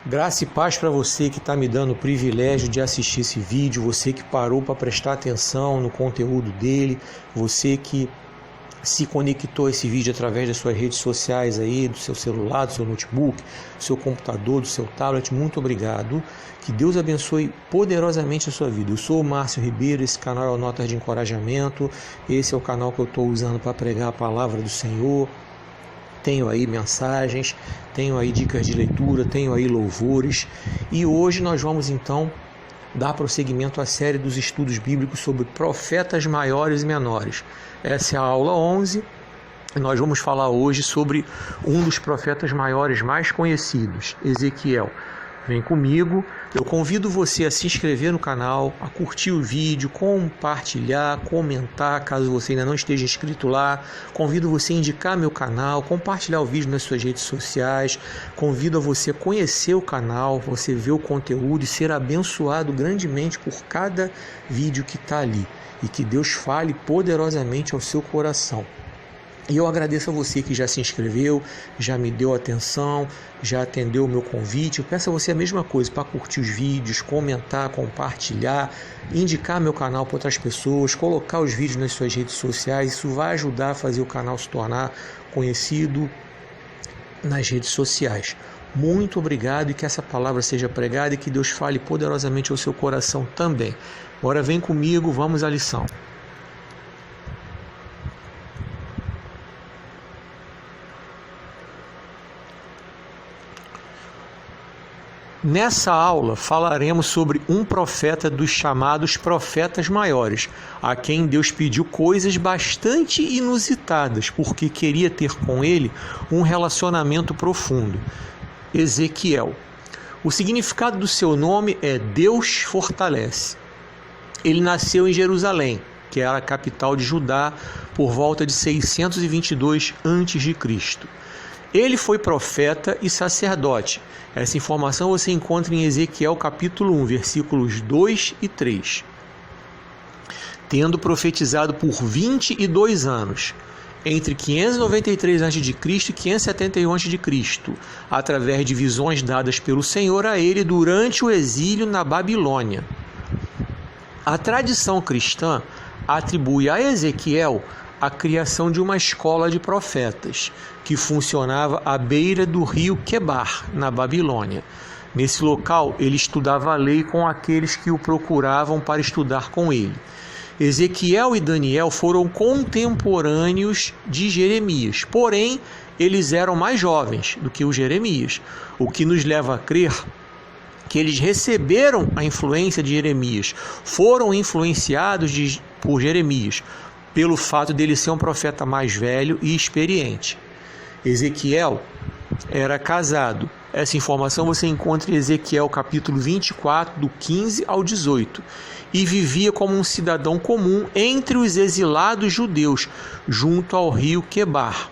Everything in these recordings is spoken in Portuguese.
Graça e paz para você que está me dando o privilégio de assistir esse vídeo, você que parou para prestar atenção no conteúdo dele, você que se conectou a esse vídeo através das suas redes sociais aí, do seu celular, do seu notebook, do seu computador, do seu tablet. Muito obrigado. Que Deus abençoe poderosamente a sua vida. Eu sou o Márcio Ribeiro, esse canal é o Notas de Encorajamento, esse é o canal que eu estou usando para pregar a palavra do Senhor. Tenho aí mensagens, tenho aí dicas de leitura, tenho aí louvores. E hoje nós vamos então dar prosseguimento à série dos estudos bíblicos sobre profetas maiores e menores. Essa é a aula 11 e nós vamos falar hoje sobre um dos profetas maiores mais conhecidos, Ezequiel. Vem comigo, eu convido você a se inscrever no canal, a curtir o vídeo, compartilhar, comentar, caso você ainda não esteja inscrito lá. Convido você a indicar meu canal, compartilhar o vídeo nas suas redes sociais. Convido a você a conhecer o canal, você ver o conteúdo e ser abençoado grandemente por cada vídeo que está ali. E que Deus fale poderosamente ao seu coração. E eu agradeço a você que já se inscreveu, já me deu atenção, já atendeu o meu convite. Eu peço a você a mesma coisa, para curtir os vídeos, comentar, compartilhar, indicar meu canal para outras pessoas, colocar os vídeos nas suas redes sociais. Isso vai ajudar a fazer o canal se tornar conhecido nas redes sociais. Muito obrigado e que essa palavra seja pregada e que Deus fale poderosamente ao seu coração também. Agora vem comigo, vamos à lição. Nessa aula falaremos sobre um profeta dos chamados profetas maiores, a quem Deus pediu coisas bastante inusitadas, porque queria ter com ele um relacionamento profundo. Ezequiel. O significado do seu nome é Deus fortalece. Ele nasceu em Jerusalém, que era a capital de Judá, por volta de 622 a.C. Ele foi profeta e sacerdote. Essa informação você encontra em Ezequiel capítulo 1, versículos 2 e 3. Tendo profetizado por 22 anos, entre 593 a.C. e 571 a.C., através de visões dadas pelo Senhor a ele durante o exílio na Babilônia. A tradição cristã atribui a Ezequiel a criação de uma escola de profetas, que funcionava à beira do rio Quebar, na Babilônia. Nesse local, ele estudava a lei com aqueles que o procuravam para estudar com ele. Ezequiel e Daniel foram contemporâneos de Jeremias, porém, eles eram mais jovens do que o Jeremias, o que nos leva a crer que eles receberam a influência de Jeremias, foram influenciados por Jeremias, pelo fato dele ser um profeta mais velho e experiente. Ezequiel era casado. Essa informação você encontra em Ezequiel capítulo 24, do 15 ao 18. E vivia como um cidadão comum entre os exilados judeus, junto ao rio Quebar.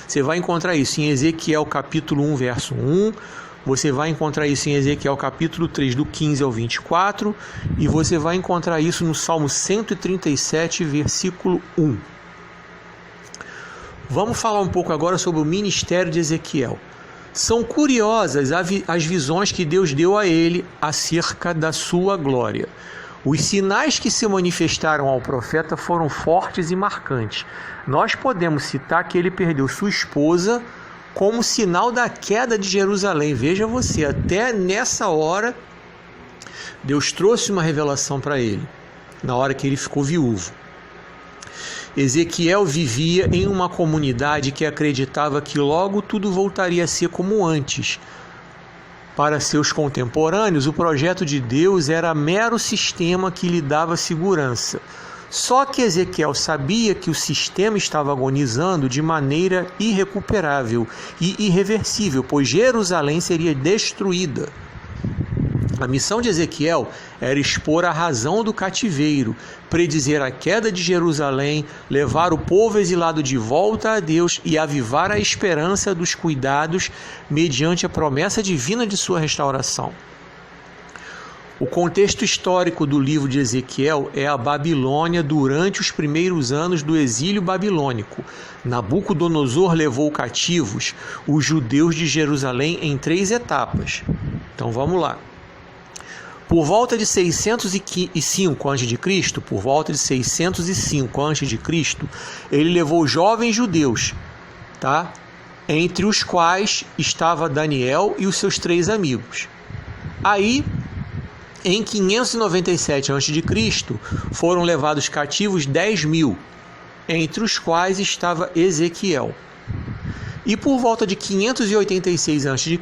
Você vai encontrar isso em Ezequiel capítulo 1, verso 1. Você vai encontrar isso em Ezequiel capítulo 3, do 15 ao 24, e você vai encontrar isso no Salmo 137, versículo 1. Vamos falar um pouco agora sobre o ministério de Ezequiel. São curiosas as visões que Deus deu a ele acerca da sua glória. Os sinais que se manifestaram ao profeta foram fortes e marcantes. Nós podemos citar que ele perdeu sua esposa como sinal da queda de Jerusalém. Veja você, até nessa hora, Deus trouxe uma revelação para ele, na hora que ele ficou viúvo. Ezequiel vivia em uma comunidade que acreditava que logo tudo voltaria a ser como antes. Para seus contemporâneos, o projeto de Deus era mero sistema que lhe dava segurança. Só que Ezequiel sabia que o sistema estava agonizando de maneira irrecuperável e irreversível, pois Jerusalém seria destruída. A missão de Ezequiel era expor a razão do cativeiro, predizer a queda de Jerusalém, levar o povo exilado de volta a Deus e avivar a esperança dos cuidados mediante a promessa divina de sua restauração. O contexto histórico do livro de Ezequiel é a Babilônia durante os primeiros anos do exílio babilônico. Nabucodonosor levou cativos os judeus de Jerusalém em 3 etapas. Então vamos lá. Por volta de 605 a.C., ele levou jovens judeus, tá? Entre os quais estava Daniel e os seus 3 amigos. Aí, em 597 a.C., foram levados cativos 10.000, entre os quais estava Ezequiel. E por volta de 586 a.C.,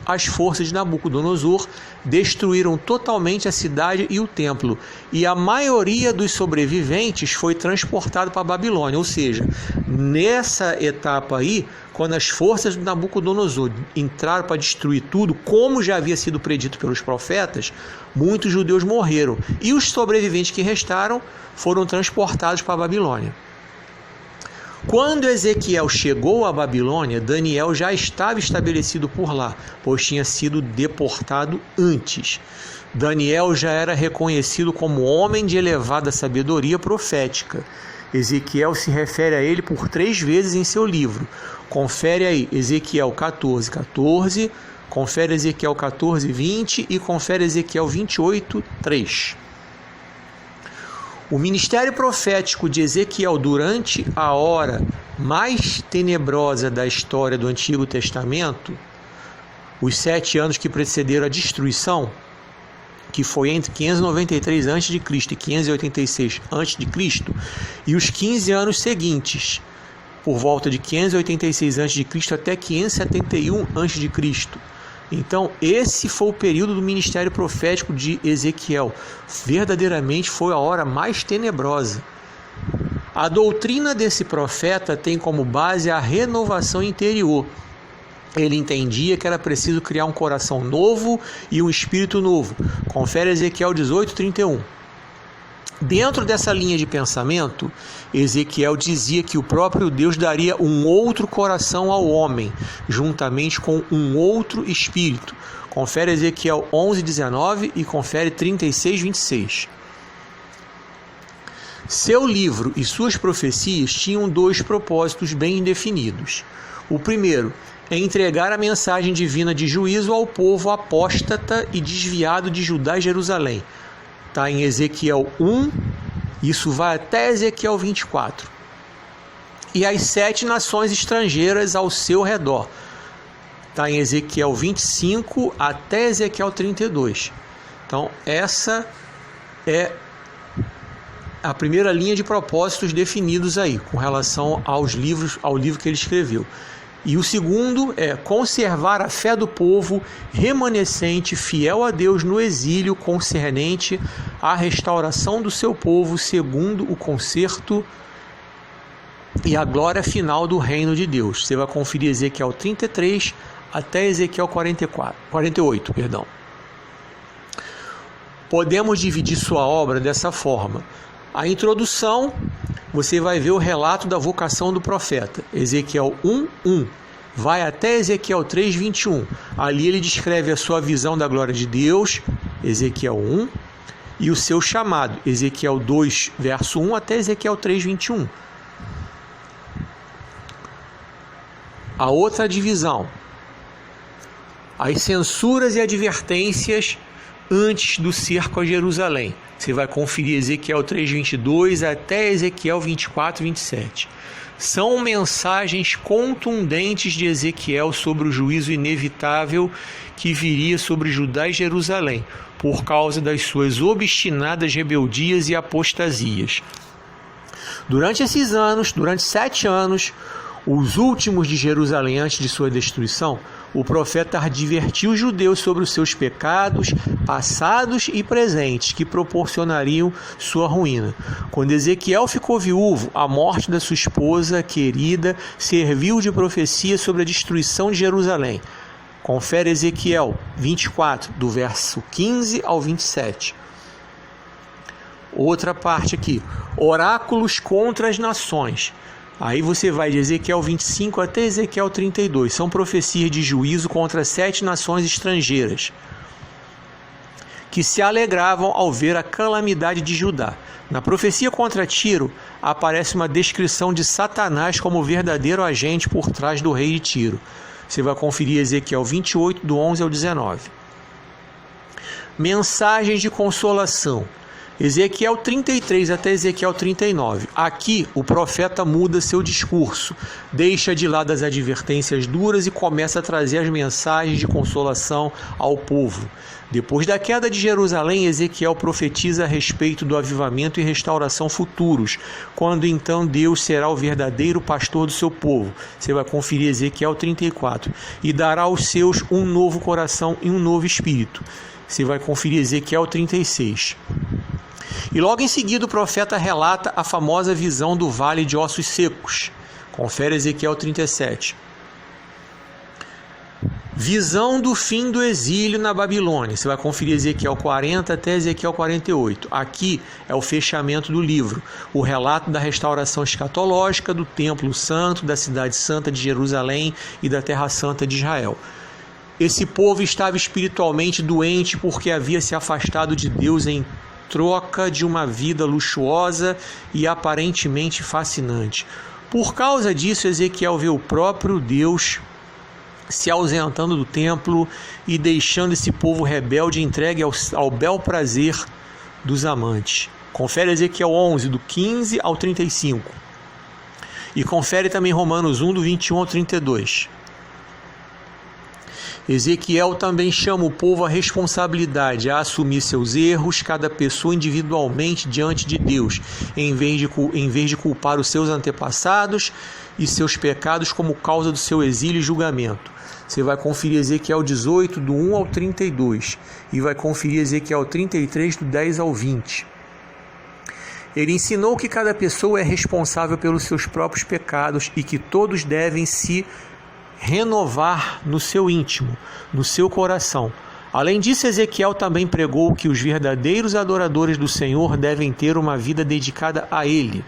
as forças de Nabucodonosor destruíram totalmente a cidade e o templo, e a maioria dos sobreviventes foi transportado para a Babilônia. Ou seja, nessa etapa aí, quando as forças de Nabucodonosor entraram para destruir tudo, como já havia sido predito pelos profetas, muitos judeus morreram, e os sobreviventes que restaram foram transportados para a Babilônia. Quando Ezequiel chegou à Babilônia, Daniel já estava estabelecido por lá, pois tinha sido deportado antes. Daniel já era reconhecido como homem de elevada sabedoria profética. Ezequiel se refere a ele por 3 vezes em seu livro. Confere aí Ezequiel 14:14, confere Ezequiel 14:20 e confere Ezequiel 28:3. O ministério profético de Ezequiel durante a hora mais tenebrosa da história do Antigo Testamento, os 7 anos que precederam a destruição, que foi entre 593 a.C. e 586 a.C., e os 15 anos seguintes, por volta de 586 a.C. até 571 a.C., Então, esse foi o período do ministério profético de Ezequiel. Verdadeiramente foi a hora mais tenebrosa. A doutrina desse profeta tem como base a renovação interior. Ele entendia que era preciso criar um coração novo e um espírito novo. Confere Ezequiel 18:31. Dentro dessa linha de pensamento, Ezequiel dizia que o próprio Deus daria um outro coração ao homem, juntamente com um outro espírito. Confere Ezequiel 11:19 e confere 36:26. Seu livro e suas profecias tinham 2 propósitos bem definidos. O primeiro é entregar a mensagem divina de juízo ao povo apóstata e desviado de Judá e Jerusalém. Está em Ezequiel 1, isso vai até Ezequiel 24. E as 7 nações estrangeiras ao seu redor. Está em Ezequiel 25 até Ezequiel 32. Então, essa é a primeira linha de propósitos definidos aí, com relação ao livro que ele escreveu. E o segundo é conservar a fé do povo remanescente, fiel a Deus no exílio, concernente à restauração do seu povo, segundo o concerto e a glória final do reino de Deus. Você vai conferir Ezequiel 33 até Ezequiel 48. Podemos dividir sua obra dessa forma. A introdução, você vai ver o relato da vocação do profeta, Ezequiel 1:1, vai até Ezequiel 3:21. Ali ele descreve a sua visão da glória de Deus, Ezequiel 1, e o seu chamado, Ezequiel 2, verso 1 até Ezequiel 3:21. A outra divisão, as censuras e advertências antes do cerco a Jerusalém. Você vai conferir Ezequiel 3:22 até Ezequiel 24:27. São mensagens contundentes de Ezequiel sobre o juízo inevitável que viria sobre Judá e Jerusalém, por causa das suas obstinadas rebeldias e apostasias. Durante esses anos, durante 7 anos, os últimos de Jerusalém antes de sua destruição, o profeta advertiu os judeus sobre os seus pecados passados e presentes que proporcionariam sua ruína. Quando Ezequiel ficou viúvo, a morte da sua esposa querida serviu de profecia sobre a destruição de Jerusalém. Confere Ezequiel 24, do verso 15 ao 27. Outra parte aqui, oráculos contra as nações. Aí você vai de Ezequiel 25 até Ezequiel 32. São profecias de juízo contra 7 nações estrangeiras que se alegravam ao ver a calamidade de Judá. Na profecia contra Tiro, aparece uma descrição de Satanás como verdadeiro agente por trás do rei de Tiro. Você vai conferir Ezequiel 28, do 11 ao 19. Mensagens de consolação. Ezequiel 33 até Ezequiel 39. Aqui o profeta muda seu discurso, deixa de lado as advertências duras e começa a trazer as mensagens de consolação ao povo. Depois da queda de Jerusalém, Ezequiel profetiza a respeito do avivamento e restauração futuros, quando então Deus será o verdadeiro pastor do seu povo. Você vai conferir Ezequiel 34. E dará aos seus um novo coração e um novo espírito. Você vai conferir Ezequiel 36. E logo em seguida o profeta relata a famosa visão do vale de ossos secos. Confere Ezequiel 37. Visão do fim do exílio na Babilônia. Você vai conferir Ezequiel 40 até Ezequiel 48. Aqui é o fechamento do livro, o relato da restauração escatológica do Templo Santo, da Cidade Santa de Jerusalém e da Terra Santa de Israel. Esse povo estava espiritualmente doente porque havia se afastado de Deus em troca de uma vida luxuosa e aparentemente fascinante. Por causa disso, Ezequiel vê o próprio Deus se ausentando do templo e deixando esse povo rebelde entregue ao bel prazer dos amantes. Confere Ezequiel 11, do 15 ao 35. E confere também Romanos 1, do 21 ao 32. Ezequiel também chama o povo à responsabilidade, a assumir seus erros, cada pessoa individualmente diante de Deus, em vez de culpar os seus antepassados e seus pecados como causa do seu exílio e julgamento. Você vai conferir Ezequiel 18, do 1 ao 32, e vai conferir Ezequiel 33, do 10 ao 20. Ele ensinou que cada pessoa é responsável pelos seus próprios pecados e que todos devem se renovar no seu íntimo, no seu coração. Além disso, Ezequiel também pregou que os verdadeiros adoradores do Senhor devem ter uma vida dedicada a Ele.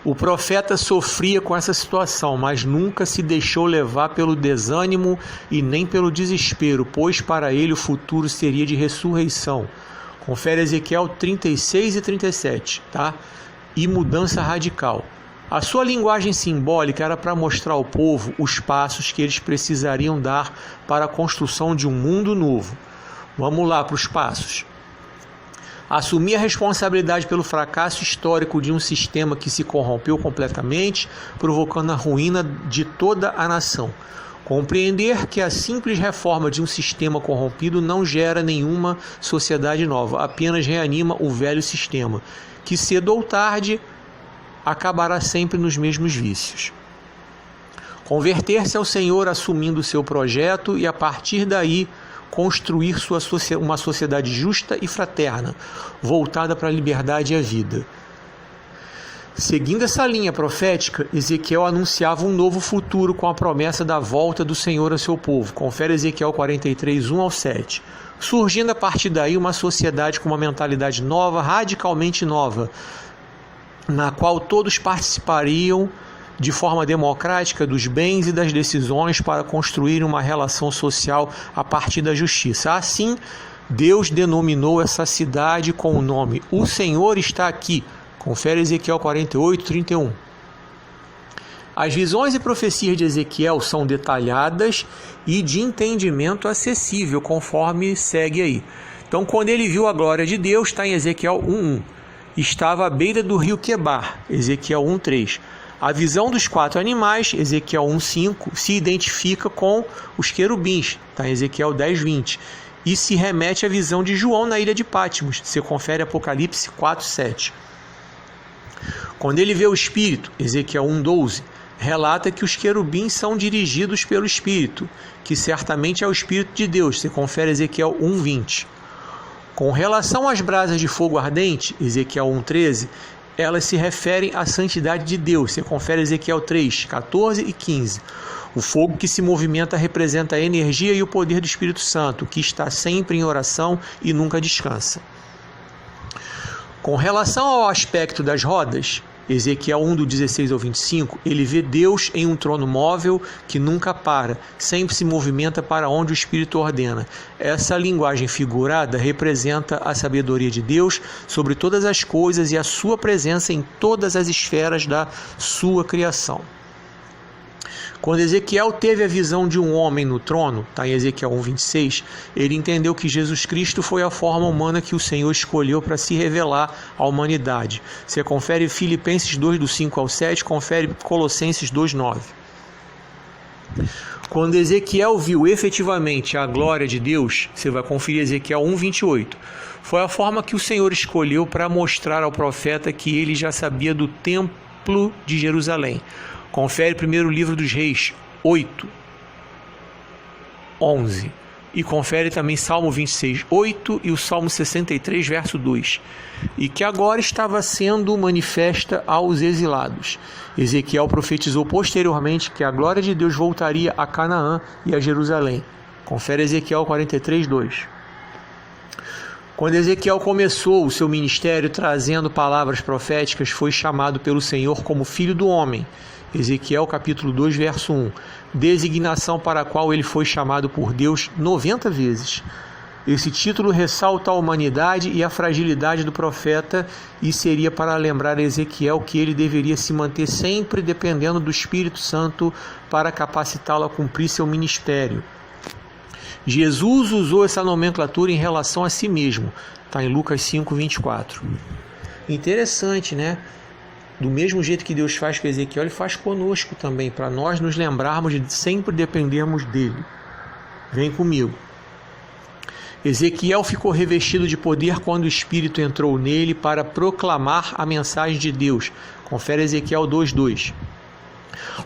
O profeta sofria com essa situação, mas nunca se deixou levar pelo desânimo e nem pelo desespero, pois para ele o futuro seria de ressurreição. Confere Ezequiel 36 e 37, tá? E mudança radical. A sua linguagem simbólica era para mostrar ao povo os passos que eles precisariam dar para a construção de um mundo novo. Vamos lá para os passos. Assumir a responsabilidade pelo fracasso histórico de um sistema que se corrompeu completamente, provocando a ruína de toda a nação. Compreender que a simples reforma de um sistema corrompido não gera nenhuma sociedade nova, apenas reanima o velho sistema, que cedo ou tarde acabará sempre nos mesmos vícios. Converter-se ao Senhor assumindo o seu projeto e a partir daí construir uma sociedade justa e fraterna, voltada para a liberdade e a vida. Seguindo essa linha profética, Ezequiel anunciava um novo futuro com a promessa da volta do Senhor ao seu povo. Confere Ezequiel 43, 1 ao 7. Surgindo a partir daí uma sociedade com uma mentalidade nova, radicalmente nova, na qual todos participariam de forma democrática dos bens e das decisões para construir uma relação social a partir da justiça. Assim, Deus denominou essa cidade com o nome O Senhor está aqui. Confere Ezequiel 48, 31. As visões e profecias de Ezequiel são detalhadas e de entendimento acessível, conforme segue aí. Então, quando ele viu a glória de Deus, está em Ezequiel 1:1. Estava à beira do rio Quebar, Ezequiel 1:3. A visão dos 4 animais, Ezequiel 1:5, se identifica com os querubins, está em Ezequiel 10:20, e se remete à visão de João na ilha de Patmos, se confere Apocalipse 4:7. Quando ele vê o Espírito, Ezequiel 1:12, relata que os querubins são dirigidos pelo Espírito, que certamente é o Espírito de Deus, se confere Ezequiel 1:20. Com relação às brasas de fogo ardente, Ezequiel 1:13, elas se referem à santidade de Deus. Você confere Ezequiel 3, 14 e 15. O fogo que se movimenta representa a energia e o poder do Espírito Santo, que está sempre em oração e nunca descansa. Com relação ao aspecto das rodas, Ezequiel 1, do 16 ao 25, ele vê Deus em um trono móvel que nunca para, sempre se movimenta para onde o Espírito ordena. Essa linguagem figurada representa a sabedoria de Deus sobre todas as coisas e a sua presença em todas as esferas da sua criação. Quando Ezequiel teve a visão de um homem no trono, está em Ezequiel 1:26, ele entendeu que Jesus Cristo foi a forma humana que o Senhor escolheu para se revelar à humanidade. Você confere Filipenses 2, do 5 ao 7, confere Colossenses 2:9. Quando Ezequiel viu efetivamente a glória de Deus, você vai conferir Ezequiel 1:28. Foi a forma que o Senhor escolheu para mostrar ao profeta que ele já sabia do templo de Jerusalém. Confere primeiro o livro dos Reis 8:11 e confere também Salmo 26:8 e o Salmo 63, verso 2, e que agora estava sendo manifesta aos exilados. Ezequiel profetizou posteriormente que a glória de Deus voltaria a Canaã e a Jerusalém. Confere Ezequiel 43:2. Quando Ezequiel começou o seu ministério trazendo palavras proféticas, foi chamado pelo Senhor como Filho do Homem. Ezequiel capítulo 2, verso 1, designação para a qual ele foi chamado por Deus 90 vezes. Esse título ressalta a humanidade e a fragilidade do profeta e seria para lembrar a Ezequiel que ele deveria se manter sempre dependendo do Espírito Santo para capacitá-lo a cumprir seu ministério. Jesus usou essa nomenclatura em relação a si mesmo, está em Lucas 5:24. Interessante, né? Do mesmo jeito que Deus faz com Ezequiel, ele faz conosco também, para nós nos lembrarmos de sempre dependermos dele. Vem comigo. Ezequiel ficou revestido de poder quando o Espírito entrou nele para proclamar a mensagem de Deus. Confere Ezequiel 2:2.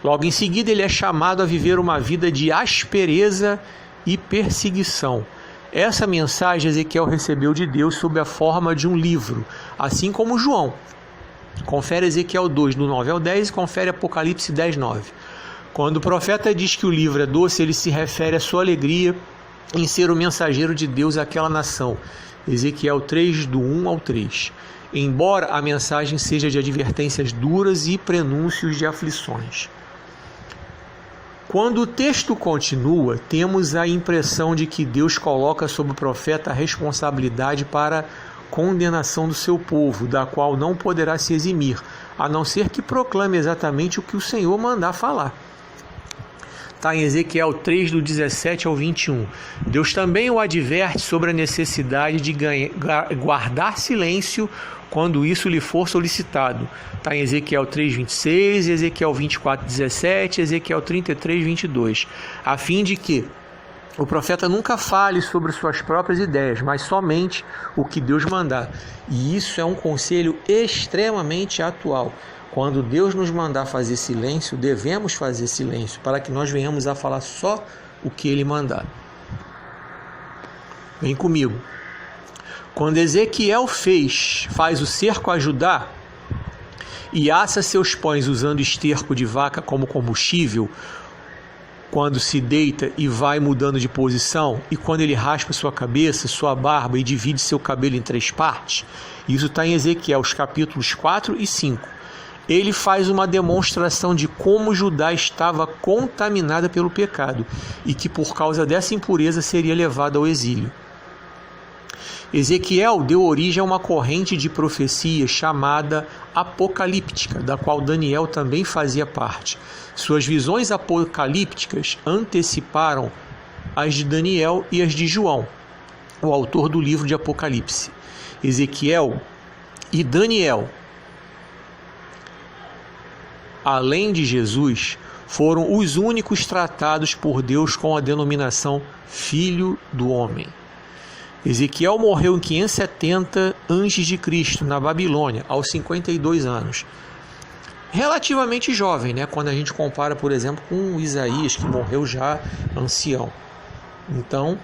Logo em seguida, ele é chamado a viver uma vida de aspereza e perseguição. Essa mensagem Ezequiel recebeu de Deus sob a forma de um livro, assim como João. Confere Ezequiel 2, do 9 ao 10 e confere Apocalipse 10:9. Quando o profeta diz que o livro é doce, ele se refere à sua alegria em ser o mensageiro de Deus àquela nação. Ezequiel 3, do 1 ao 3. Embora a mensagem seja de advertências duras e prenúncios de aflições. Quando o texto continua, temos a impressão de que Deus coloca sobre o profeta a responsabilidade para condenação do seu povo, da qual não poderá se eximir, a não ser que proclame exatamente o que o Senhor mandar falar. Está em Ezequiel 3, do 17 ao 21. Deus também o adverte sobre a necessidade de guardar silêncio quando isso lhe for solicitado. Está em Ezequiel 3:26, Ezequiel 24:17, Ezequiel 33:22, a fim de que o profeta nunca fale sobre suas próprias ideias, mas somente o que Deus mandar. E isso é um conselho extremamente atual. Quando Deus nos mandar fazer silêncio, devemos fazer silêncio, para que nós venhamos a falar só o que Ele mandar. Vem comigo. Quando Ezequiel faz o cerco a Judá e assa seus pães usando esterco de vaca como combustível, quando se deita e vai mudando de posição, e quando ele raspa sua cabeça, sua barba e divide seu cabelo em 3 partes, isso está em Ezequiel, os capítulos 4 e 5. Ele faz uma demonstração de como Judá estava contaminada pelo pecado e que por causa dessa impureza seria levado ao exílio. Ezequiel deu origem a uma corrente de profecia chamada apocalíptica, da qual Daniel também fazia parte. Suas visões apocalípticas anteciparam as de Daniel e as de João, o autor do livro de Apocalipse. Ezequiel e Daniel, além de Jesus, foram os únicos tratados por Deus com a denominação Filho do Homem. Ezequiel morreu em 570 a.C., na Babilônia, aos 52 anos. Relativamente jovem, né? Quando a gente compara, por exemplo, com Isaías, que morreu já ancião. Então,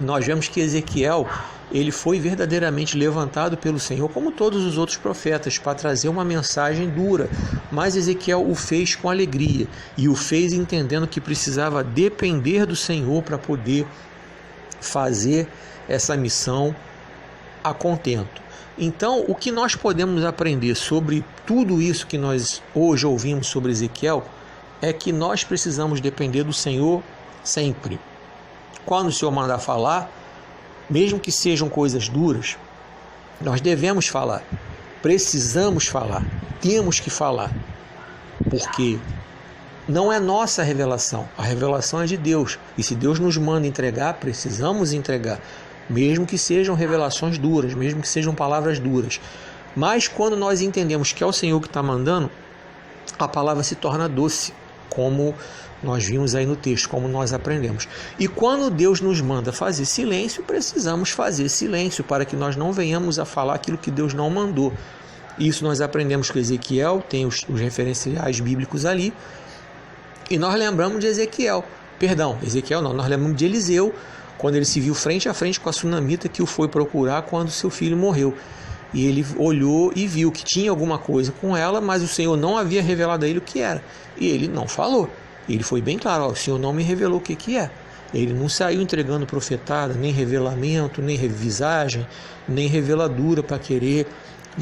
nós vemos que Ezequiel ele foi verdadeiramente levantado pelo Senhor, como todos os outros profetas, para trazer uma mensagem dura. Mas Ezequiel o fez com alegria e o fez entendendo que precisava depender do Senhor para poder fazer essa missão a contento. Então, o que nós podemos aprender sobre tudo isso que nós hoje ouvimos sobre Ezequiel é que nós precisamos depender do Senhor sempre. Quando o Senhor mandar falar, mesmo que sejam coisas duras, nós devemos falar, precisamos falar, temos que falar, porque não é nossa a revelação é de Deus, e se Deus nos manda entregar, precisamos entregar, mesmo que sejam revelações duras, mesmo que sejam palavras duras. Mas quando nós entendemos que é o Senhor que está mandando, a palavra se torna doce, como nós vimos aí no texto, como nós aprendemos. E quando Deus nos manda fazer silêncio, precisamos fazer silêncio para que nós não venhamos a falar aquilo que Deus não mandou. Isso nós aprendemos com Ezequiel, tem os referenciais bíblicos ali, e nós lembramos de Ezequiel não, nós lembramos de Eliseu, quando ele se viu frente a frente com a sunamita que o foi procurar quando seu filho morreu. E ele olhou e viu que tinha alguma coisa com ela, mas o Senhor não havia revelado a ele o que era. E ele não falou. Ele foi bem claro, o Senhor não me revelou o que é. Ele não saiu entregando profetada, nem revelamento, nem revisagem, nem reveladura para querer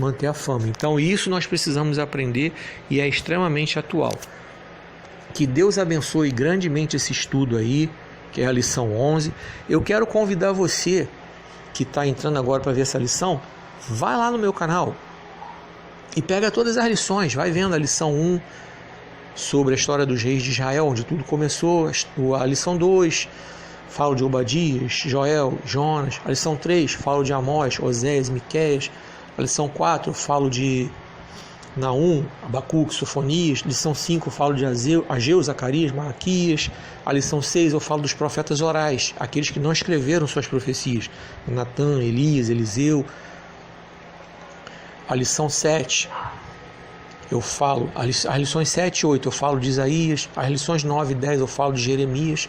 manter a fama. Então isso nós precisamos aprender e é extremamente atual. Que Deus abençoe grandemente esse estudo aí, que é a lição 11. Eu quero convidar você que está entrando agora para ver essa lição, vai lá no meu canal e pega todas as lições, vai vendo a lição 1 sobre a história dos reis de Israel, onde tudo começou, a lição 2 falo de Obadias, Joel, Jonas, a lição 3 falo de Amós, Oséias, Miqueias, a lição 4 falo de Naum, Abacuque, Sofonias, lição 5 eu falo de Ageu, Zacarias, Malaquias, a lição 6 eu falo dos profetas orais, aqueles que não escreveram suas profecias, Natã, Elias, Eliseu. A lição 7 eu falo, as lições 7 e 8 eu falo de Isaías, as lições 9 e 10 eu falo de Jeremias,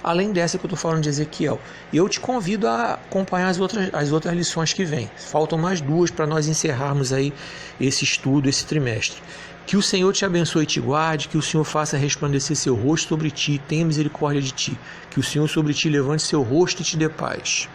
além dessa que eu estou falando de Ezequiel. E eu te convido a acompanhar as outras lições que vêm. Faltam mais 2 para nós encerrarmos aí esse estudo, esse trimestre. Que o Senhor te abençoe e te guarde, que o Senhor faça resplandecer seu rosto sobre ti, tenha misericórdia de ti, que o Senhor sobre ti levante seu rosto e te dê paz.